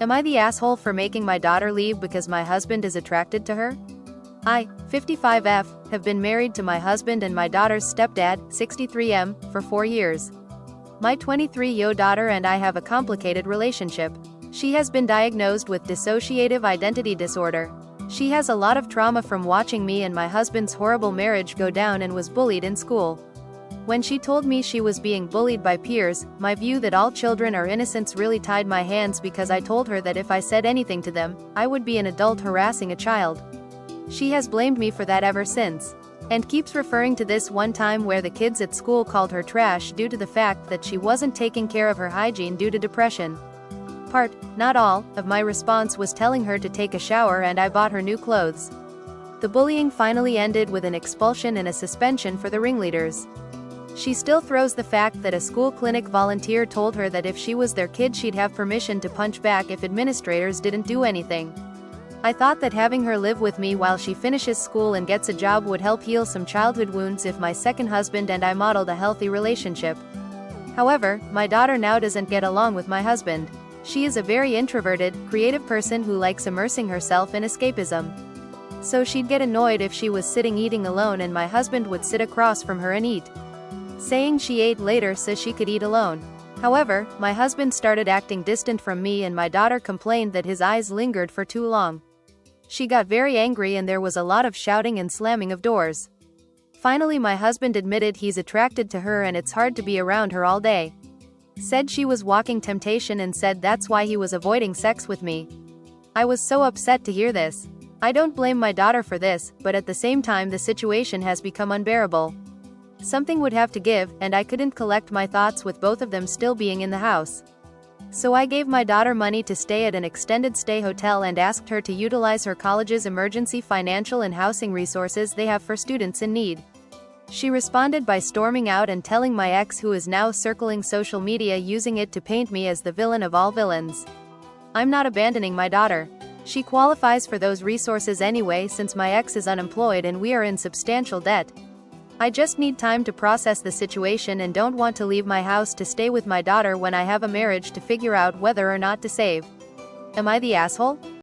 Am I the asshole for making my daughter leave because my husband is attracted to her? I, 55F, have been married to my husband and my daughter's stepdad, 63M, for 4 years. My 23-year-old daughter and I have a complicated relationship. She has been diagnosed with dissociative identity disorder. She has a lot of trauma from watching me and my husband's horrible marriage go down and was bullied in school. When she told me she was being bullied by peers, my view that all children are innocents really tied my hands because I told her that if I said anything to them, I would be an adult harassing a child. She has blamed me for that ever since. And keeps referring to this one time where the kids at school called her trash due to the fact that she wasn't taking care of her hygiene due to depression. Part, not all, of my response was telling her to take a shower and I bought her new clothes. The bullying finally ended with an expulsion and a suspension for the ringleaders. She still throws the fact that a school clinic volunteer told her that if she was their kid she'd have permission to punch back if administrators didn't do anything. I thought that having her live with me while she finishes school and gets a job would help heal some childhood wounds if my second husband and I modeled a healthy relationship. However, my daughter now doesn't get along with my husband. She is a very introverted, creative person who likes immersing herself in escapism. So she'd get annoyed if she was sitting eating alone and my husband would sit across from her and eat. Saying she ate later so she could eat alone. However, my husband started acting distant from me and my daughter complained that his eyes lingered for too long. She got very angry and there was a lot of shouting and slamming of doors. Finally my husband admitted he's attracted to her and it's hard to be around her all day. Said she was walking temptation and said that's why he was avoiding sex with me. I was so upset to hear this. I don't blame my daughter for this, but at the same time the situation has become unbearable. Something would have to give, and I couldn't collect my thoughts with both of them still being in the house. So I gave my daughter money to stay at an extended stay hotel and asked her to utilize her college's emergency financial and housing resources they have for students in need. She responded by storming out and telling my ex, who is now circling social media using it to paint me as the villain of all villains. I'm not abandoning my daughter. She qualifies for those resources anyway since my ex is unemployed and we are in substantial debt. I just need time to process the situation and don't want to leave my house to stay with my daughter when I have a marriage to figure out whether or not to save. Am I the asshole?